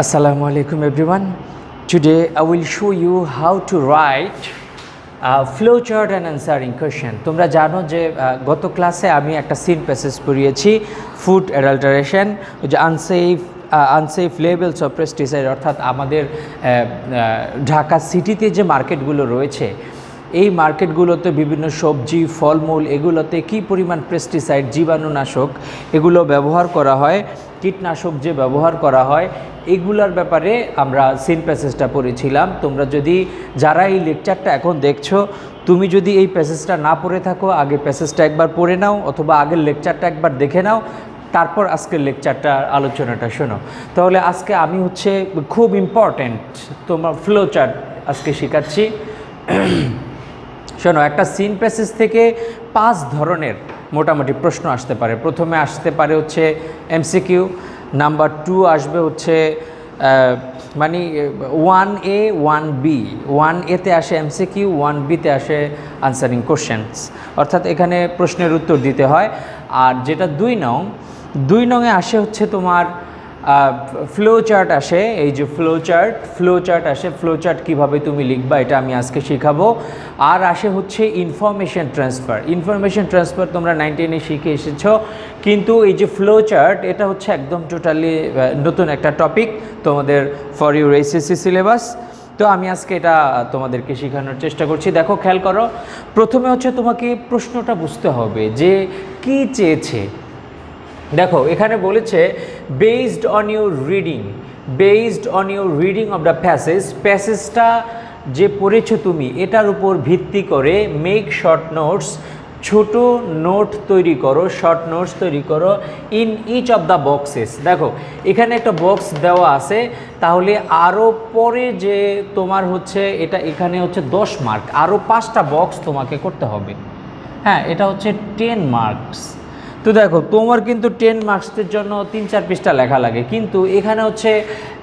Assalamu alaikum everyone. Today I will show you how to write flowchart and answering question. তোমরা জানো যে গত ক্লাসে আমি একটা সিন প্যাসেজ পড়িয়েছি ফুড অ্যাডাল্টারেশন, যে আনসেফ লেভেলস অফ পেস্টিসাইড, অর্থাৎ আমাদের ঢাকা সিটিতে যে মার্কেটগুলো রয়েছে এই মার্কেটগুলোতে বিভিন্ন সবজি ফলমূল এগুলোতে কি পরিমাণ পেস্টিসাইড জীবাণুনাশক এগুলো ব্যবহার করা হয়, কীটনাশক যে ব্যবহার করা হয় এগুলোর ব্যাপারে আমরা সিন প্যাসেজটা পড়েছিলাম। তোমরা যদি যারা এই লেকচারটা এখন দেখছো তুমি যদি এই প্যাসেজটা না পড়ে থাকো আগে প্যাসেজটা একবার পড়ে নাও অথবা আগের লেকচারটা একবার দেখে নাও, তারপর আজকের লেকচারটা আলোচনাটা শোনো। তাহলে আজকে আমি খুব ইম্পর্ট্যান্ট তোমার ফ্লো চার্ট আজকে শেখাচ্ছি। শোনো, একটা সিন প্যাসেজ থেকে 5 ধরনের মোটামুটি প্রশ্ন আসতে পারে। প্রথমে আসতে পারে এমসিকিউ, নাম্বার 2 আসবে মানে 1A 1B, 1Aতে আসে এমসিকিউ, 1Bতে আসে আনসারিং কোশ্চেন্স, অর্থাৎ এখানে প্রশ্নের উত্তর দিতে হয়। আর যেটা 2 নংয়ে আসে তোমার ফ্লো চার্ট আসে, এই যে ফ্লো চার্ট আসে, ফ্লো চার্ট কীভাবে তুমি লিখবা এটা আমি আজকে শেখাবো। আর আসে ইনফরমেশন ট্রান্সফার তোমরা 9-10-এ শিখে এসেছো, কিন্তু এই যে ফ্লো চার্ট এটা একদম টোটালি নতুন একটা টপিক তোমাদের ফর ইউর এইচএসসি সিলেবাস। তো আমি আজকে এটা তোমাদেরকে শেখানোর চেষ্টা করছি। দেখো, খেয়াল করো, প্রথমে তোমাকে প্রশ্নটা বুঝতে হবে যে কি চেয়েছে। দেখো এখানে বলেছে based on your reading of the প্যাসেজটা যে পড়েছো তুমি এটার উপর ভিত্তি করে মেক শর্ট নোটস, ছোট নোট তৈরি করো in each of the boxes. দেখো এখানে একটা বক্স দেওয়া আছে, তাহলে আরও পরে যে তোমার এটা এখানে 10 মার্ক, আরও 5টা বক্স তোমাকে করতে হবে। হ্যাঁ, এটা 10 মার্কস। তো দেখো তোমার কিন্তু 10 মার্কসের জন্য 3-4 পৃষ্ঠা লেখা লাগে, কিন্তু এখানে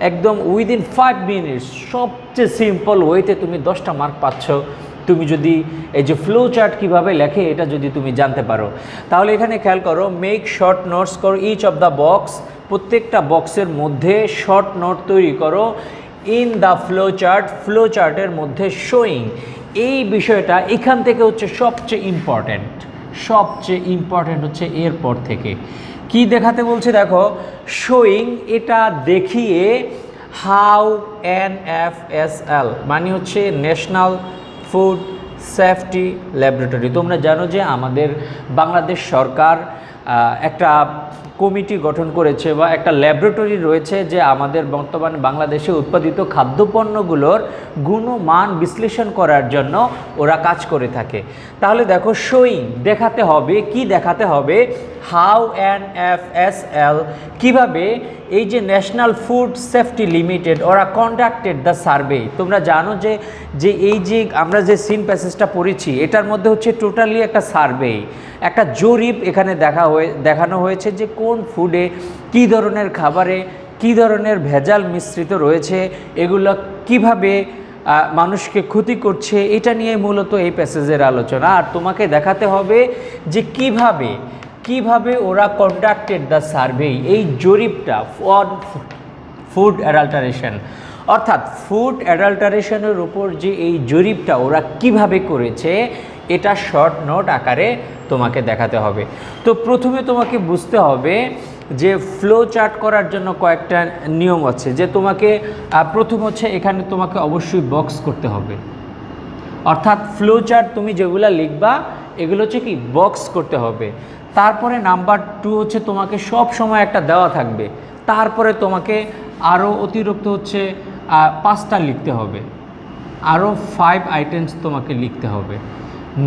একদম উইদিন 5 মিনিটস সবচেয়ে সিম্পল ওয়েতে তুমি 10টা মার্ক পাচ্ছ, তুমি যদি এই যে ফ্লো চার্ট কীভাবে লেখে এটা যদি তুমি জানতে পারো। তাহলে এখানে খেয়াল করো, মেক শর্ট নোটস করো ইচ অফ দ্য বক্স, প্রত্যেকটা বক্সের মধ্যে শর্ট নোট তৈরি করো ইন দ্য ফ্লো চার্টের মধ্যে শোয়িং। এই বিষয়টা এখান থেকে সবচেয়ে ইম্পর্ট্যান্ট এরপর থেকে কি দেখাতে বলছে। দেখো শোয়িং, এটা দেখিয়ে হাউ NFSL মানে ন্যাশনাল ফুড সেফটি ল্যাবরেটরি। তোমরা জানো যে আমাদের বাংলাদেশ সরকার একটা কমিটি গঠন করেছে বা একটা ল্যাবরেটরি রয়েছে যে আমাদের বর্তমানে বাংলাদেশে উৎপাদিত খাদ্যপণ্যগুলোর গুণমান বিশ্লেষণ করার জন্য ওরা কাজ করে থাকে। তাহলে দেখো শোয়িং দেখাতে হবে, কি দেখাতে হবে, হাউ NFSL কিভাবে এই যে ন্যাশনাল ফুড সেফটি লিমিটেড ওরা কন্ডাক্টেড দ্য সার্ভে। তোমরা জানো যে এই যে আমরা যে সিন প্যাসেজটা পড়েছি এটার মধ্যে টোটালি একটা সার্ভে, একটা জরিপ এখানে দেখানো হয়েছে যে কোন ফুডে কী ধরনের খাবারে কী ধরনের ভেজাল মিশ্রিত রয়েছে, এগুলো কিভাবে মানুষকে ক্ষতি করছে, এটা নিয়ে মূলত এই প্যাসেজের আলোচনা। আর তোমাকে দেখাতে হবে যে কিভাবে ওরা কন্ডাক্টেড দ্য সার্ভে, এই জরিপটা ফুড অ্যাডাল্টারেশন, অর্থাৎ ফুড অ্যাডাল্টারেশনের উপর যে এই জরিপটা ওরা কিভাবে করেছে এটা শর্ট নোট আকারে তোমাকে দেখাতে হবে। তো প্রথমে তোমাকে বুঝতে হবে যে ফ্লো চার্ট করার জন্য কয়েকটা নিয়ম আছে, যে তোমাকে প্রথম এখানে তোমাকে অবশ্যই বক্স করতে হবে, অর্থাৎ ফ্লো চার্ট তুমি যেগুলো লিখবা এগুলো কি বক্স করতে হবে। তারপরে নাম্বার 2 তোমাকে সব সময় একটা দেওয়া থাকবে, তারপরে তোমাকে আরও অতিরিক্ত 5টা লিখতে হবে, আরও 5 আইটেমস তোমাকে লিখতে হবে।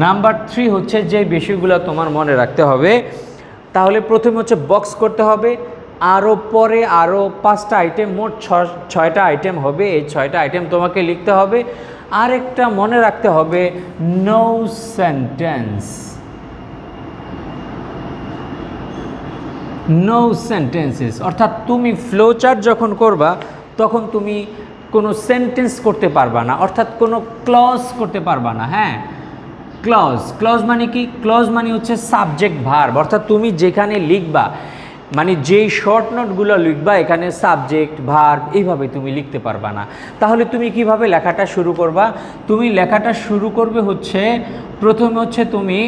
নাম্বার 3 যে বিষয়গুলো তোমার মনে রাখতে হবে, তাহলে প্রথমে বক্স করতে হবে, আরও পরে আরও 5টা আইটেম, মোট 6টা আইটেম হবে, এই 6টা আইটেম তোমাকে লিখতে হবে। আরেকটা মনে রাখতে হবে, নো সেন্টেন্সেস, অর্থাৎ তুমি ফ্লো চার্ট যখন করবা তখন তুমি কোনো সেন্টেন্স করতে পারবা না, অর্থাৎ কোনো ক্লজ করতে পারবা না। হ্যাঁ, ক্লজ মানে কি? ক্লজ মানে সাবজেক্ট ভার্ব, অর্থাৎ তুমি যেখানে লিখবা মানে যেই শর্ট নোটগুলো লিখবা এখানে সাবজেক্ট ভার্ব এইভাবে তুমি লিখতে পারবা না। তাহলে তুমি কিভাবে লেখাটা শুরু করবা? তুমি লেখাটা শুরু করবে হচ্ছে প্রথমে হচ্ছে তুমি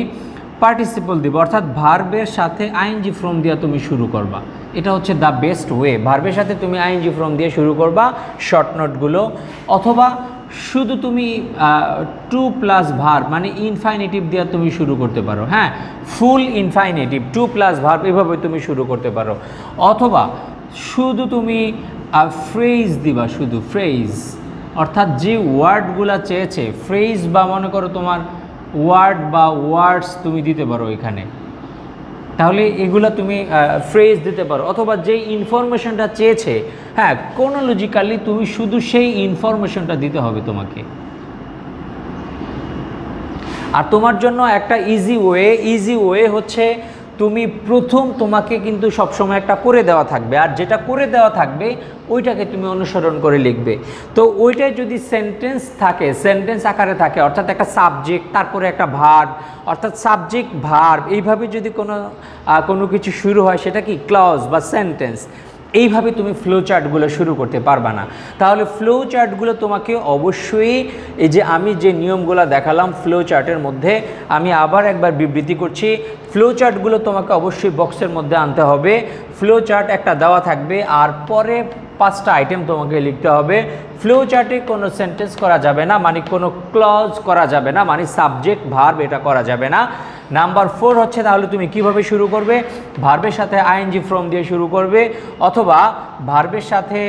পার্টিসিপল দিবে, অর্থাৎ ভার্বের সাথে আইএনজি ফর্ম দিয়ে তুমি শুরু করবা। এটা হচ্ছে দ্য বেস্ট ওয়ে। ভার্বের সাথে তুমি আইএনজি ফর্ম দিয়ে শুরু করবা শর্ট নোটগুলো, অথবা শুধু তুমি টু প্লাস ভার্ব মানে ইনফাইনেটিভ দিয়ে তুমি শুরু করতে পারো। হ্যাঁ, ফুল ইনফাইনেটিভ টু প্লাস ভার্ব এভাবে তুমি শুরু করতে পারো, অথবা শুধু তুমি ফ্রেজ দিবা, শুধু ফ্রেজ, অর্থাৎ যে ওয়ার্ডগুলো চেয়েছে ফ্রেজ বা মনে করো তোমার ওয়ার্ড বা ওয়ার্ডস তুমি দিতে পারো এখানে, তাহলে এগুলো তুমি ফ্রেজ দিতে পারো, অথবা যেই ইনফরমেশনটা চেয়েছে হ্যাঁ ক্রোনোলজিক্যালি তুমি শুধু সেই ইনফরমেশনটা দিতে হবে তোমাকে। আর তোমার জন্য একটা ইজি ওয়ে হচ্ছে তুমি প্রথম তোমাকে কিন্তু সবসময় একটা করে দেওয়া থাকবে, আর যেটা করে দেওয়া থাকবে ওইটাকে তুমি অনুসরণ করে লিখবে। তো ওইটাই যদি সেন্টেন্স থাকে, সেন্টেন্স আকারে থাকে, অর্থাৎ একটা সাবজেক্ট তারপরে একটা ভার্ব, অর্থাৎ সাবজেক্ট ভার্ব এইভাবে যদি কোনো কিছু শুরু হয় সেটা কি ক্লজ বা সেন্টেন্স, এইভাবে তুমি ফ্লো চার্টগুলো শুরু করতে পারবা না। তাহলে ফ্লো চার্টগুলো তোমাকে অবশ্যই এই যে আমি যে নিয়মগুলো দেখালাম ফ্লো চার্টের মধ্যে, আমি আবার একবার বিবৃতি করছি, ফ্লো চার্টগুলো তোমাকে অবশ্যই বক্সের মধ্যে আনতে হবে। ফ্লো চার্ট একটা দেওয়া থাকবে আর পরে 5টা আইটেম তোমাকে লিখতে হবে। ফ্লো চার্টে কোনো সেন্টেন্স করা যাবে না, মানে কোনো ক্লজ করা যাবে না, মানে সাবজেক্ট ভার্ব এটা করা যাবে না। নাম্বার 4 হচ্ছে তাহলে তুমি কিভাবে শুরু করবে? ভার্বের সাথে আইএনজি ফর্ম দিয়ে শুরু করবে, অথবা ভার্বের সাথে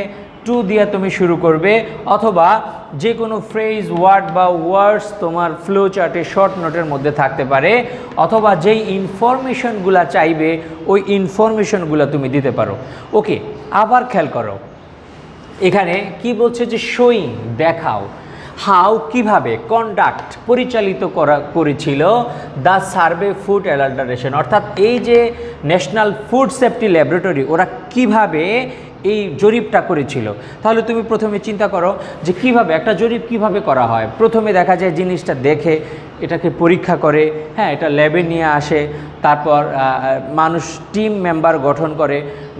টু দিয়ে তুমি শুরু করবে, অথবা যে কোনো ফ্রেজ ওয়ার্ড বা ওয়ার্ডস তোমার ফ্লো চার্টে শর্ট নোটের মধ্যে থাকতে পারে, অথবা যেই ইনফরমেশনগুলো চাইবে ওই ইনফরমেশনগুলো তুমি দিতে পারো। ওকে, আবার খেয়াল করো এখানে কি বলছে যে শোয়িং দেখাও, হাউ কিভাবে, কন্ডাক্ট পরিচালিত করেছিল দ্য সার্ভে ফুড অ্যাডাল্টারেশন, অর্থাৎ এই যে ন্যাশনাল ফুড সেফটি ল্যাবরেটরি ওরা কিভাবে এই জরিপটা করেছিল। তাহলে তুমি প্রথমে চিন্তা করো যে কিভাবে একটা জরিপ কিভাবে করা হয়। প্রথমে দেখা যায় জিনিসটা দেখে এটাকে পরীক্ষা করে, হ্যাঁ এটা ল্যাবে নিয়ে আসে, তারপর মানুষ টিম মেম্বার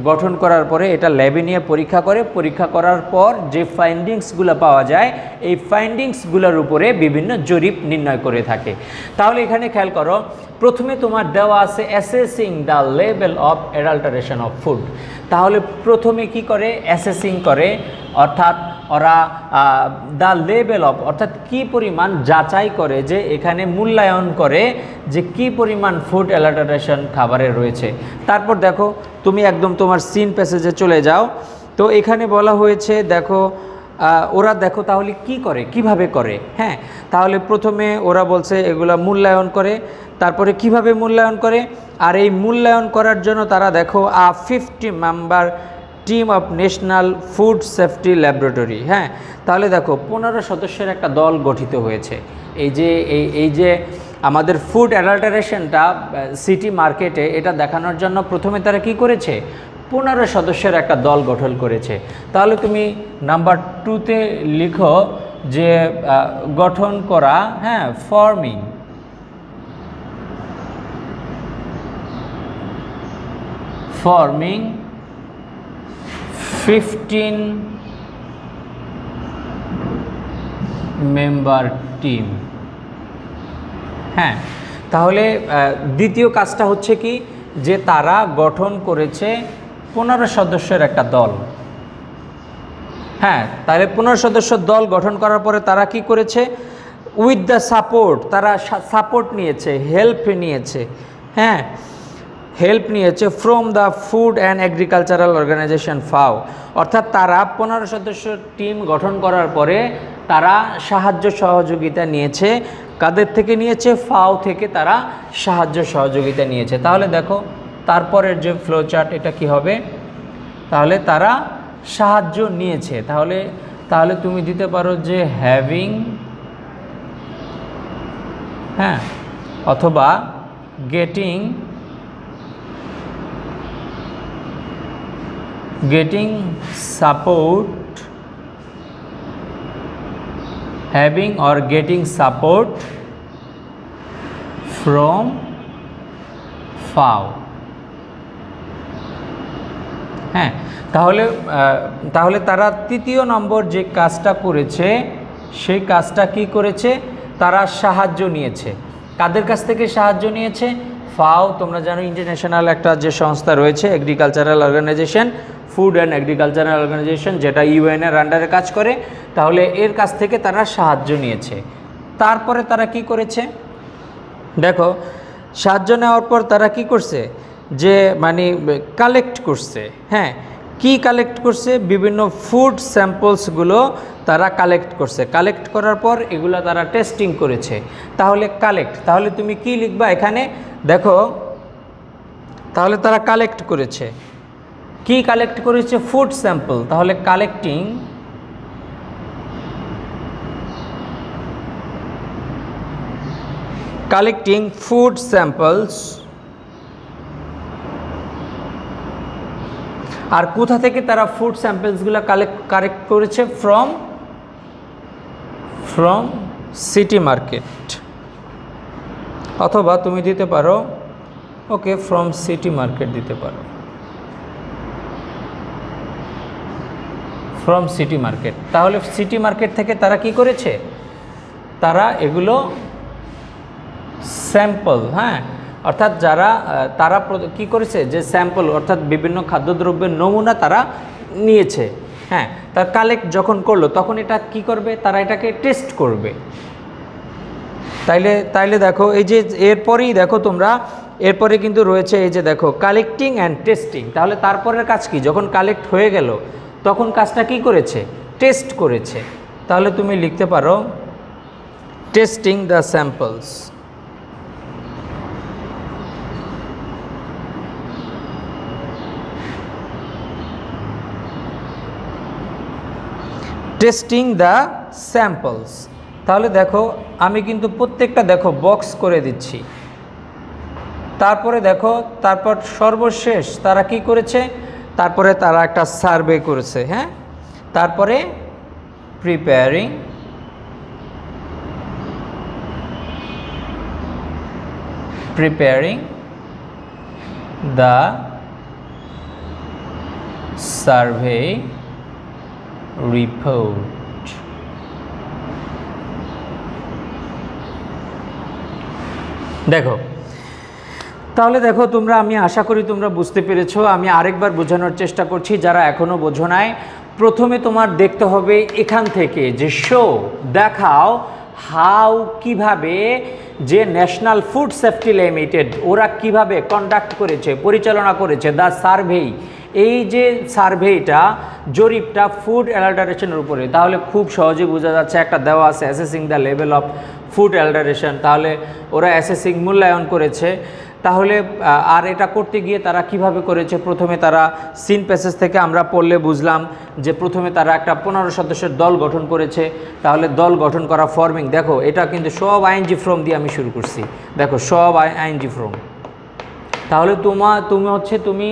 গঠন করার পরে এটা ল্যাবে নিয়ে পরীক্ষা করে, পরীক্ষা করার পর যে ফাইন্ডিংসগুলো পাওয়া যায় এই ফাইন্ডিংসগুলোর উপরে বিভিন্ন জরিপ নির্ণয় করে থাকে। তাহলে এখানে খেয়াল করো প্রথমে তোমার দেওয়া আছে assessing the level of adulteration of food. তাহলে প্রথমে কি করে? অ্যাসেসিং করে, অর্থাৎ ওরা দ্য লেভেল অফ অর্থাৎ কি পরিমাণ যাচাই করে, যে এখানে মূল্যায়ন করে যে কি পরিমাণ ফুড অ্যাডাল্টারেশন খাবারে রয়েছে। তারপর দেখো তুমি একদম তোমার সিন প্যাসেজে চলে যাও, তো এখানে বলা হয়েছে দেখো ওরা দেখো তাহলে কি করে, কিভাবে করে। হ্যাঁ, তাহলে প্রথমে ওরা বলছে এগুলা মূল্যায়ন করে, তারপরে কিভাবে মূল্যায়ন করে, আর এই মূল্যায়ন করার জন্য তারা দেখো 50 member team of national food safety laboratory. হ্যাঁ, তাহলে দেখো 15 সদস্যের একটা দল গঠিত হয়েছে। এই যে আমাদের ফুড অ্যাডাল্টারেশনটা সিটি মার্কেটে এটা দেখানোর জন্য প্রথমে তারা কি করেছে? 15 সদস্যের একটা দল গঠন করেছে। তাহলে তুমি নাম্বার 2তে লিখো যে গঠন করা, হ্যাঁ ফর্মিং, forming 15 মেম্বার টিম। হ্যাঁ, তাহলে দ্বিতীয় কাজটা হচ্ছে কি যে তারা গঠন করেছে 15 সদস্যের একটা দল। হ্যাঁ, তাহলে 15 সদস্যের দল গঠন করার পরে তারা কি করেছে? উইথ দ্য সাপোর্ট, তারা সাপোর্ট নিয়েছে, হেল্প নিয়েছে। হ্যাঁ, হেল্প নিয়েছে from the food and agricultural organization FAO, অর্থাৎ তারা 15 সদস্য টিম গঠন করার পরে তারা সাহায্য সহযোগিতা নিয়েছে। কাদের থেকে নিয়েছে? ফাও থেকে তারা সাহায্য সহযোগিতা নিয়েছে। তাহলে দেখো তারপরের যে ফ্লো চার্ট এটা কি হবে? তাহলে তারা সাহায্য নিয়েছে, তাহলে তুমি দিতে পারো যে হ্যাভিং, হ্যাঁ, অথবা getting support, having or getting support from FAO। হ্যাঁ, তাহলে তারা তৃতীয় নম্বর যে কাজটা করেছে সেই কাজটা কি করেছে, তারা সাহায্য নিয়েছে। কাদের কাছ থেকে সাহায্য নিয়েছে? ফাও, তোমরা জানো ইন্টারন্যাশনাল একটা যে সংস্থা রয়েছে, agricultural organization, food and agricultural organization, যেটা ইউএনের আন্ডারে কাজ করে। তাহলে এর কাছ থেকে তারা সাহায্য নিয়েছে। তারপরে তারা কি করেছে দেখো, সাহায্য নেওয়ার পর তারা কি করছে, যে মানে কালেক্ট করছে। হ্যাঁ, কি কালেক্ট করছে? বিভিন্ন ফুড স্যাম্পলসগুলো তারা কালেক্ট করছে। কালেক্ট করার পর এগুলো তারা টেস্টিং করেছে। তাহলে কালেক্ট, তাহলে তুমি কি লিখবা এখানে দেখো, তাহলে তারা কালেক্ট করেছে। কি কালেক্ট করেছে? Food sample. তাহলে কালেক্টিং ফুড স্যাম্পলস। আর কোথা থেকে তারা ফুড স্যাম্পলসগুলো কালেক্ট করেছে? ফ্রম সিটি মার্কেট, অথবা তুমি দিতে পারো ওকে ফ্রম সিটি মার্কেট দিতে পারো, ফ্রম সিটি মার্কেট। তাহলে সিটি মার্কেট থেকে তারা কি করেছে? তারা এগুলো স্যাম্পল, হ্যাঁ, অর্থাৎ তারা কি করেছে, যে স্যাম্পল অর্থাৎ বিভিন্ন খাদ্যদ্রব্যের নমুনা তারা নিয়েছে। হ্যাঁ, তার কালেক্ট যখন করলো তখন এটা কি করবে? তারা এটাকে টেস্ট করবে। তাইলে দেখো এই যে এরপরেই দেখো তোমরা, এরপরে কিন্তু রয়েছে এই যে দেখো কালেক্টিং অ্যান্ড টেস্টিং। তাহলে তারপরের কাজ কি? যখন কালেক্ট হয়ে গেল তখন কাজটা কি করেছে? টেস্ট করেছে। তাহলে তুমি লিখতে পারো testing the samples. Testing the samples. তাহলে দেখো আমি কিন্তু প্রত্যেকটা দেখো বক্স করে দিচ্ছি। তারপরে দেখো, তারপর সর্বশেষ তারা কি করেছে? তারপরে তারা একটা সার্ভে করেছে। হ্যাঁ, তারপরে প্রিপেয়ারিং দ্য সার্ভে রিপোর্ট। দেখো, তাহলে দেখো তোমরা, আমি আশা করি তোমরা বুঝতে পেরেছো। আমি আরেকবার বোঝানোর চেষ্টা করছি যারা এখনও বোঝো নাই। প্রথমে তোমার দেখতে হবে এখান থেকে যে শো, দেখাও কিভাবে যে ন্যাশনাল ফুড সেফটি লিমিটেড ওরা কিভাবে কন্ডাক্ট করেছে, পরিচালনা করেছে দ্য সার্ভে। এই যে সার্ভেটা, জরিপটা ফুড অ্যাডাল্টারেশনের উপরে। তাহলে খুব সহজে বোঝা যাচ্ছে, একটা দেওয়া আছে assessing the level of food adulteration. তাহলে ওরা অ্যাসেসিং, মূল্যায়ন করেছে। তাহলে আর এটা করতে গিয়ে তারা কিভাবে করেছে? প্রথমে তারা সিন প্যাসেজ থেকে আমরা পড়লে বুঝলাম যে প্রথমে তারা একটা 15 সদস্যের দল গঠন করেছে। তাহলে দল গঠন করা, ফর্মিং, দেখো এটা কিন্তু সব আইএনজি ফ্রম দিয়ে আমি শুরু করছি। দেখো সব আইএনজি ফ্রম। তাহলে তুমি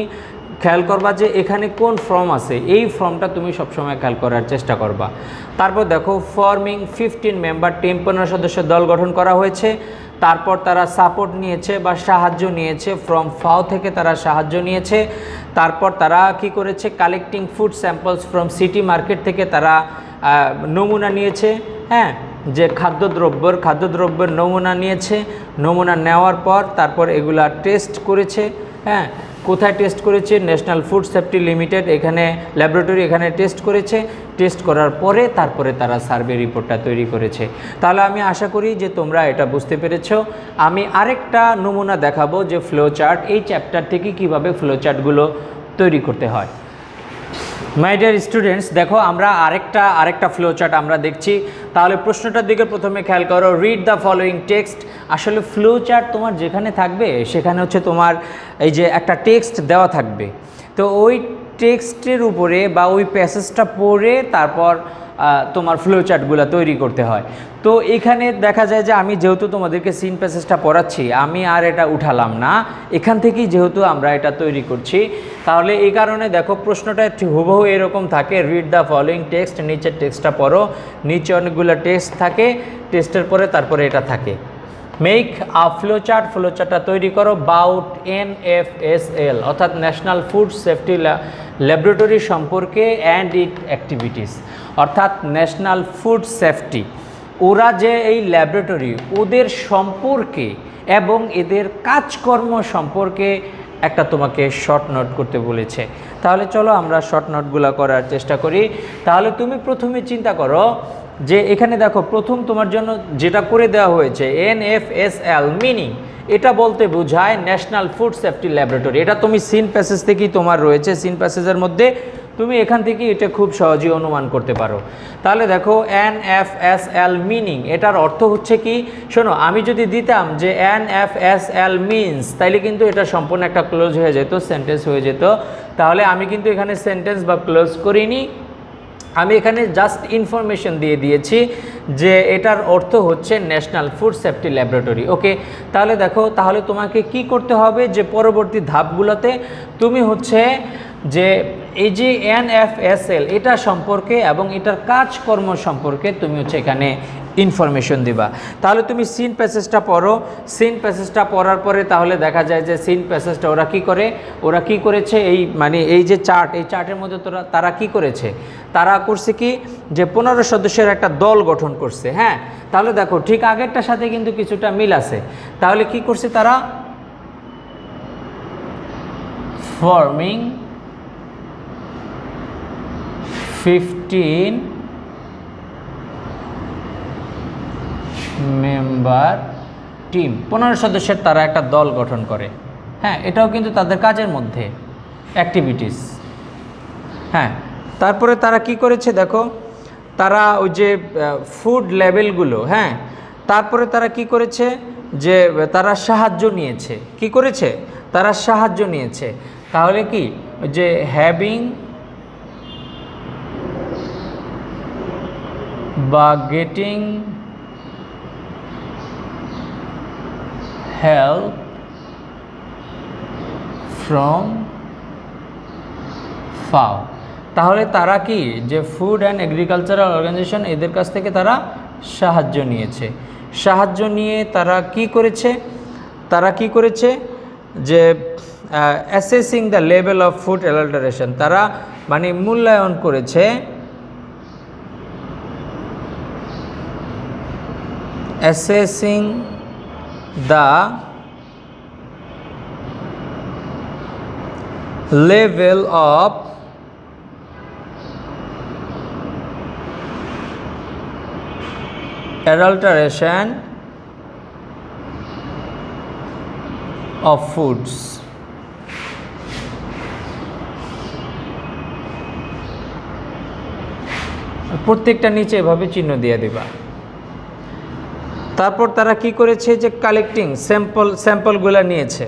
খেয়াল করবা যে এখানে কোন ফর্ম আছে, এই ফর্মটা তুমি সবসময় খেয়াল করার চেষ্টা করবা। তারপর দেখো ফর্মিং 15 মেম্বার টিম, 15 সদস্যের দল গঠন করা হয়েছে। তারপর তারা সাপোর্ট নিয়েছে বা সাহায্য নিয়েছে, ফ্রম ফাও থেকে তারা সাহায্য নিয়েছে। তারপর তারা কি করেছে? Collecting food samples from city market থেকে তারা নমুনা নিয়েছে। হ্যাঁ, যে খাদ্যদ্রব্যের নমুনা নিয়েছে। নমুনা নেওয়ার পর তারপর এগুলা টেস্ট করেছে। হ্যাঁ, কোথায় টেস্ট করেছে? ন্যাশনাল ফুড সেফটি লিমিটেড, এখানে ল্যাবরেটরি, এখানে টেস্ট করেছে। টেস্ট করার পরে তারপরে তারা সার্ভে রিপোর্টটা তৈরি করেছে। তাহলে আমি আশা করি যে তোমরা এটা বুঝতে পেরেছো। আমি আরেকটা নমুনা দেখাবো যে ফ্লো চার্ট, এই চ্যাপ্টার থেকে কিভাবে ফ্লো চার্টগুলো তৈরি করতে হয়। মাই ডিয়ার স্টুডেন্টস, দেখো আমরা আরেকটা ফ্লো চার্ট আমরা দেখছি। তাহলে প্রশ্নটার দিকে প্রথমে খেয়াল করো, রিড দ্য ফলোয়িং টেক্সট। আসলে ফ্লো চার্ট তোমার যেখানে থাকবে সেখানে হচ্ছে তোমার এই যে একটা টেক্সট দেওয়া থাকবে। তো ওই টেক্সটের উপরে বা ওই প্যাসেজটা পড়ে তারপর তোমার ফ্লো চার্টগুলো তৈরি করতে হয়। তো এখানে দেখা যায় যে আমি যেহেতু তোমাদেরকে সিন প্যাসেজটা পড়াচ্ছি, আমি আর এটা উঠালাম না, এখান থেকেই যেহেতু আমরা এটা তৈরি করছি। তাহলে এই কারণে দেখো প্রশ্নটা হুবহু এরকম থাকে, রিড দ্য ফলোয়িং টেক্সট, নিচের টেক্সটটা পড়ো। নিচে অনেকগুলো টেক্সট থাকে, টেক্সটের পরে তারপরে এটা থাকে। মেক আ ফ্লোচার্টটা তৈরি করো বাউট NFSL অর্থাৎ ন্যাশনাল ফুড সেফটি ল্যাবরেটরি সম্পর্কে অ্যান্ড ইট অ্যাক্টিভিটিস, অর্থাৎ ন্যাশনাল ফুড সেফটি ওরা যে এই ল্যাবরেটরি ওদের সম্পর্কে এবং এদের কাজকর্ম সম্পর্কে একটা তোমাকে শর্ট নোট করতে বলেছে। তাহলে চলো আমরা শর্ট নোটগুলো করার চেষ্টা করি। তাহলে তুমি প্রথমে চিন্তা করো যে এখানে দেখো প্রথম তোমার জন্য যেটা করে দেওয়া হয়েছে NFSL মিনিং, এটা বলতে বোঝায় ন্যাশনাল ফুড সেফটি ল্যাবরেটরি। এটা তুমি সিন প্যাসেজ থেকেই তোমার রয়েছে, সিন প্যাসেজের মধ্যে তুমি এখান থেকে এটা খুব সহজেই অনুমান করতে পারো। তাহলে দেখো NFSL মিনিং, এটার অর্থ হচ্ছে কি, শোনো আমি যদি দিতাম যে NFSL মিনস, তাইলে কিন্তু এটা সম্পূর্ণ একটা ক্লোজ হয়ে যেত, সেন্টেন্স হয়ে যেত। তাহলে আমি কিন্তু এখানে সেন্টেন্স বা ক্লোজ করিনি, আমি এখানে জাস্ট ইনফরমেশন দিয়ে দিয়েছি যে এটার অর্থ হচ্ছে ন্যাশনাল ফুড সেফটি ল্যাবরেটরি। ওকে, তাহলে দেখো তাহলে তোমাকে কি করতে হবে যে পরবর্তী ধাপগুলোতে তুমি হচ্ছে যে এই যে NFSL এটা সম্পর্কে এবং এটার কাজকর্ম সম্পর্কে তুমি হচ্ছে এখানে ইনফরমেশন দিবা। তাহলে তুমি সিন প্যাসেজটা পড়ো, সিন প্যাসেজটা পড়ার পরে তাহলে দেখা যায় যে সিন প্যাসেজটা ওরা কি করেছে, এই মানে এই যে চার্ট, এই চার্টের মধ্যে তারা কি করেছে, তারা করছে কি যে 15 সদস্যের একটা দল গঠন করছে। হ্যাঁ, তাহলে দেখো ঠিক আগেরটার সাথে কিন্তু কিছুটা মিল আছে। তাহলে কি করছে তারা, ফর্মিং 15 মেম্বার টিম, 15 সদস্যের তারা একটা দল গঠন করে। হ্যাঁ, এটাও কিন্তু তাদের কাজের মধ্যে অ্যাক্টিভিটিস। হ্যাঁ, তারপরে তারা কি করেছে দেখো, তারা ওই যে ফুড লেভেলগুলো, হ্যাঁ তারপরে তারা কি করেছে যে তারা সাহায্য নিয়েছে, কি করেছে তারা সাহায্য নিয়েছে। তাহলে কি যে হ্যাভিং বা গেটিং হেল্প ফ্রম ফাও, তাহলে তারা কি যে ফুড অ্যান্ড এগ্রিকালচারাল অর্গানাইজেশন এদের কাছ থেকে তারা সাহায্য নিয়েছে। সাহায্য নিয়ে তারা কি করেছে যে assessing the level of food adulteration, তারা মানে মূল্যায়ন করেছে, assessing the level of adulteration of foods। প্রত্যেকটা নিচে এভাবে চিহ্ন দিয়ে দিবা। তারপর তারা কি করেছে যে কালেক্টিং স্যাম্পলগুলো নিয়েছে,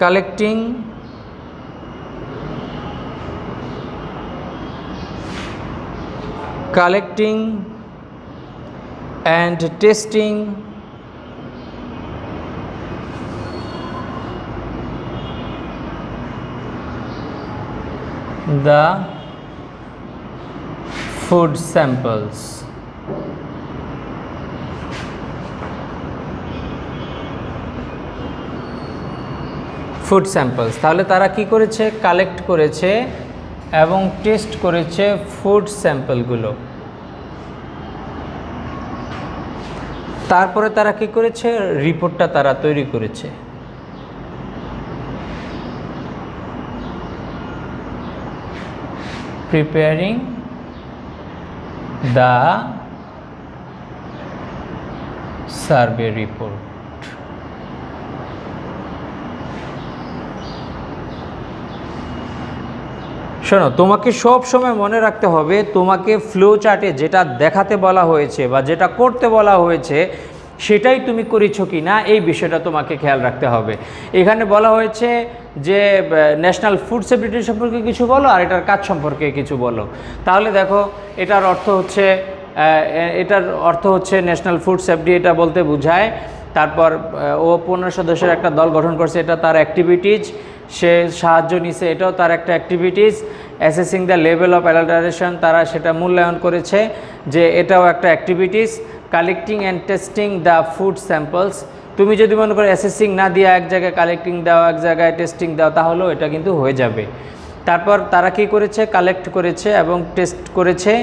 collecting and testing the food samples। Food samples, তাহলে তারা কি করেছে, কালেক্ট করেছে এবং টেস্ট করেছে ফুড স্যাম্পলগুলো। তারপরে তারা কি করেছে, রিপোর্টটা তারা তৈরি করেছে। Preparing the survey report. শোনো, তোমাকে সব সময় মনে রাখতে হবে, তোমাকে ফ্লো চার্টে যেটা দেখাতে বলা হয়েছে বা যেটা করতে বলা হয়েছে সেটাই তুমি করেছো কি না, এই বিষয়টা তোমাকে খেয়াল রাখতে হবে। এখানে বলা হয়েছে যে ন্যাশনাল ফুড সেফটি সম্পর্কে কিছু বলো আর এটার কাজ সম্পর্কে কিছু বলো। তাহলে দেখো এটার অর্থ হচ্ছে ন্যাশনাল ফুড সেফটি, এটা বলতে বোঝায়। তারপর ও 15 সদস্যের একটা দল গঠন করছে, এটা তার অ্যাক্টিভিটিজ। সে সাহায্য নিছে, এটাও তার একটা activities. Assessing the level of adulteration, তারা সেটা মূল্যায়ন করেছে যে এটাও একটা activities. Collecting and testing the food samples. তুমি যদি মনে করো অ্যাসেসিং না দিয়ে এক জায়গায় কালেক্টিং দাও, এক জায়গায় টেস্টিং দাও, তাহলেও এটা কিন্তু হয়ে যাবে। তারপর তারা কি করেছে, কালেক্ট করেছে এবং টেস্ট করেছে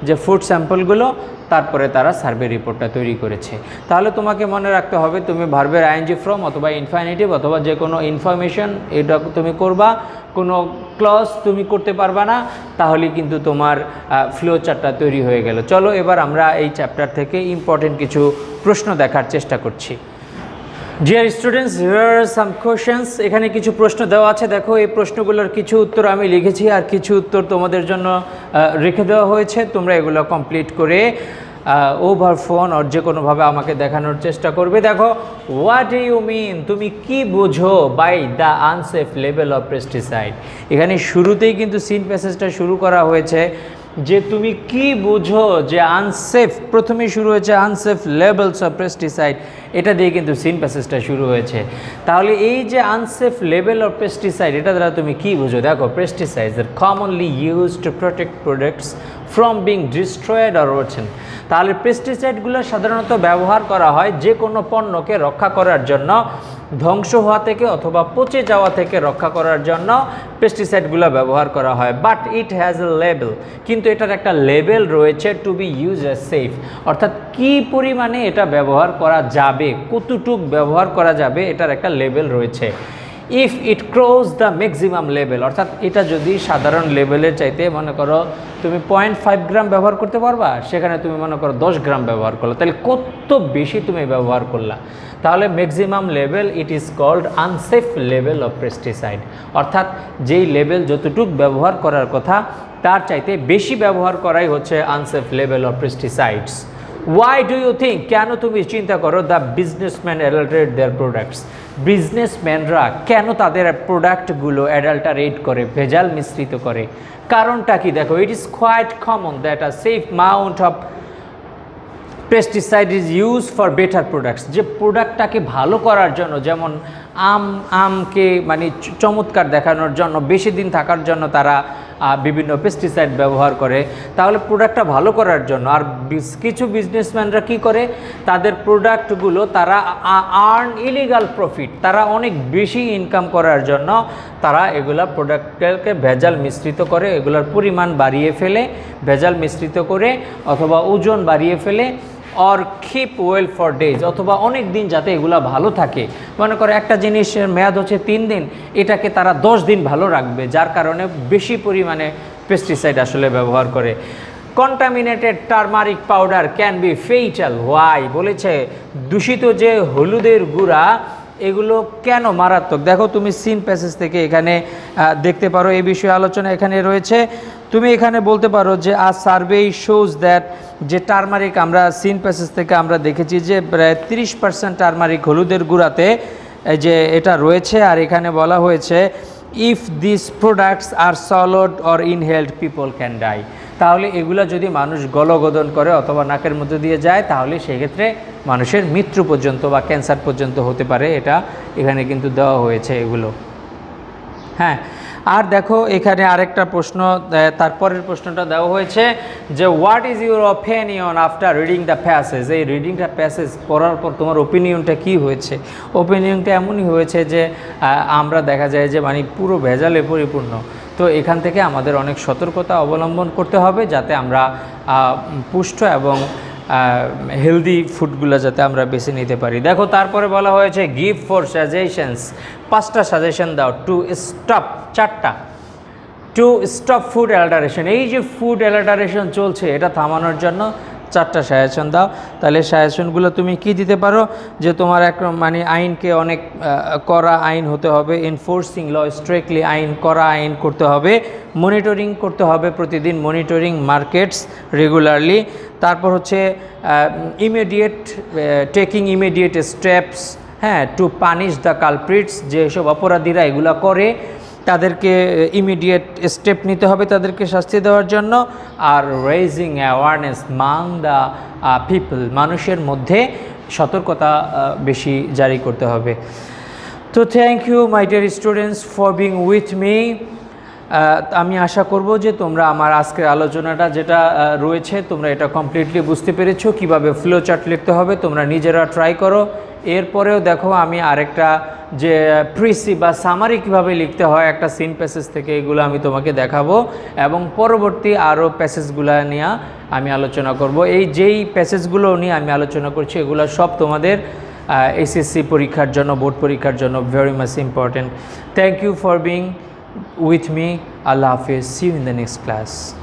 যে ফুড স্যাম্পলগুলো, তারপরে তারা সার্ভে রিপোর্টটা তৈরি করেছে। তাহলে তোমাকে মনে রাখতে হবে তুমি ভার্বের আইএনজি ফর্ম অথবা ইনফাইনিটিভ অথবা যে কোনো ইনফরমেশন এটা তুমি করবা, কোনো ক্লজ তুমি করতে পারবা না, তাহলে কিন্তু তোমার ফ্লো চার্টটা তৈরি হয়ে গেল। চলো এবার আমরা এই চ্যাপ্টার থেকে ইম্পর্টেন্ট কিছু প্রশ্ন দেখার চেষ্টা করছি। Dear students, here are some questions. এখানে কিছু প্রশ্ন দেওয়া আছে, দেখো এই প্রশ্নগুলোর কিছু উত্তর আমি লিখেছি আর কিছু উত্তর তোমাদের জন্য রেখে দেওয়া হয়েছে। তোমরা এগুলো কমপ্লিট করে ওভার ফোন আর যে কোনোভাবে আমাকে দেখানোর চেষ্টা করবে। দেখো, হোয়াট ডু ইউ মিন, তুমি কি বোঝো by the unsafe level of pesticide. এখানে শুরুতেই কিন্তু সিন প্যাসেজটা শুরু করা হয়েছে যে তুমি কি বোঝো যে আনসেফ, প্রথমেই শুরু হয়েছে আনসেফ লেভেলস অফ পেস্টিসাইড, এটা দিয়ে কিন্তু সিন প্যাসেজটা শুরু হয়েছে। তাহলে এই যে আনসেফ লেভেল অফ পেস্টিসাইড, এটা দ্বারা তুমি কি বোঝো? দেখো, pesticides are commonly use to protect products from being destroyed or rotten. তাহলে পেস্টিসাইডগুলো সাধারণত ব্যবহার করা হয় যে কোনো পণ্যকে রক্ষা করার জন্য, ধ্বংস হওয়া থেকে অথবা পচে যাওয়া থেকে রক্ষা করার জন্য পেস্টিসাইডগুলো ব্যবহার করা হয়। But it has a level, কিন্তু এটার একটা লেভেল রয়েছে, to be use a safe, অর্থাৎ কি পরিমাণে এটা ব্যবহার করা যাবে, কতটুক ব্যবহার করা যাবে, এটার একটা লেভেল রয়েছে। If it cross the maximum level, অর্থাৎ এটা যদি সাধারণ লেভেলের চাইতে মনে করো তুমি 0.5 গ্রাম ব্যবহার করতে পারবা, সেখানে তুমি মনে করো 10 গ্রাম ব্যবহার করলো, তাহলে কত বেশি তুমি ব্যবহার করলা। তাহলে maximum level, it is called unsafe level of pesticide, অর্থাৎ যেই লেভেল যতটুক ব্যবহার করার কথা তার চাইতে বেশি ব্যবহার করাই হচ্ছে unsafe level of pesticides. Why do you think, কেন তুমি চিন্তা করো, the businessman adulterate their products, বিজনেসম্যানরা কেন তাদের প্রোডাক্টগুলো অ্যাডাল্টারেট করে, ভেজাল মিশ্রিত করে? কারণটা কি? দেখো, it is quite common that a safe amount of pesticide is use for better products, যে প্রোডাক্টটাকে ভালো করার জন্য, যেমন আমকে মানে চমৎকার দেখানোর জন্য, বেশি দিন থাকার জন্য তারা বিভিন্ন পেস্টিসাইড ব্যবহার করে, তাহলে প্রোডাক্টটা ভালো করার জন্য। আর কিছু বিজনেসম্যানরা কি করে, তাদের প্রোডাক্টগুলো তারা আর্ন ইলিগাল প্রফিট, তারা অনেক বেশি ইনকাম করার জন্য তারা এগুলা প্রোডাক্টকে ভেজাল মিশ্রিত করে, এগুলোর পরিমাণ বাড়িয়ে ফেলে, ভেজাল মিশ্রিত করে অথবা ওজন বাড়িয়ে ফেলে, or keep well for days, অথবা অনেক দিন যাতে এগুলা ভালো থাকে। মনে করো একটা জিনিসের মেয়াদ হচ্ছে 3 দিন, এটাকে তারা 10 দিন ভালো রাখবে, যার কারণে বেশি পরিমাণে পেস্টিসাইড আসলে ব্যবহার করে। Contaminated turmeric powder can be fatal, why, বলেছে দূষিত যে হলুদের গুঁড়া এগুলো কেন মারাত্মক। দেখো, তুমি সিন প্যাসেজ থেকে এখানে দেখতে পারো, এই বিষয়ে আলোচনা এখানে রয়েছে। তুমি এখানে বলতে পারো যে আ সার্ভে শোজ দ্যাট, যে টারমারিক আমরা সিন প্যাসেজ থেকে আমরা দেখেছি যে প্রায় 30% টারমারিক হলুদের গুঁড়াতে যে এটা রয়েছে। আর এখানে বলা হয়েছে if this products are sold or inhaled people can die, তাহলে এগুলো যদি মানুষ গলগদন করে অথবা নাকের মধ্যে দিয়ে যায়, তাহলে সেক্ষেত্রে মানুষের মৃত্যু পর্যন্ত বা ক্যান্সার পর্যন্ত হতে পারে, এটা এখানে কিন্তু দেওয়া হয়েছে এগুলো। হ্যাঁ, আর দেখো এখানে আরেকটা প্রশ্ন, তারপরের প্রশ্নটা দেওয়া হয়েছে যে what is your opinion after reading the passage, এই রিডিং দ্য প্যাসেজ পড়ার পর তোমার ওপিনিয়নটা কি হয়েছে? ওপিনিয়নটা এমনই হয়েছে যে আমরা দেখা যায় যে মানে পুরো ভেজালে পরিপূর্ণ, তো এখান থেকে আমাদের অনেক সতর্কতা অবলম্বন করতে হবে যাতে আমরা পুষ্ট এবং হেলদি ফুডগুলো যাতে আমরা বেছে নিতে পারি। দেখো, তারপরে বলা হয়েছে গিভ ফর সাজেশনস, 5টা সাজেশন দাও টু স্টপ, 4টা, টু স্টপ ফুড অ্যাডাল্টারেশন, এই যে ফুড অ্যাডাল্টারেশন চলছে এটা থামানোর জন্য 4টা সাজেশন দাও। তাহলে সাজেশনগুলো তুমি কি দিতে পারো, যে তোমার এক মানে আইনকে অনেক কড়া আইন হতে হবে, এনফোর্সিং ল স্ট্রিক্টলি, আইন কড়া আইন করতে হবে, মনিটরিং করতে হবে প্রতিদিন, মনিটরিং মার্কেটস রেগুলারলি। তারপর হচ্ছে ইমিডিয়েট টেকিং ইমিডিয়েট স্টেপস, হ্যাঁ, টু পানিশ দ্য কালপ্রিটস, যেসব অপরাধীরা এগুলো করে তাদেরকে ইমিডিয়েট স্টেপ নিতে হবে তাদেরকে শাস্তি দেওয়ার জন্য। আর raising awareness among the people, মানুষের মধ্যে সতর্কতা বেশি জারি করতে হবে। তো thank you my dear students for being with me. আমি আশা করব যে তোমরা আমার আজকের আলোচনাটা যেটা রয়েছে তোমরা এটা কমপ্লিটলি বুঝতে পেরেছো। কিভাবে ফ্লো চার্ট লিখতে হবে তোমরা নিজেরা ট্রাই করো। এরপরেও দেখো আমি আরেকটা যে প্রিসি বা সামারি কীভাবে লিখতে হয় একটা সিন প্যাসেজ থেকে, এগুলো আমি তোমাকে দেখাবো এবং পরবর্তী আরও প্যাসেজগুলো নিয়ে আমি আলোচনা করব। যেই প্যাসেজগুলো নিয়ে আমি আলোচনা করছি এগুলো সব তোমাদের এসএসসি পরীক্ষার জন্য, বোর্ড পরীক্ষার জন্য very much important. Thank you for being with me. Allah Hafiz. See you in the next class.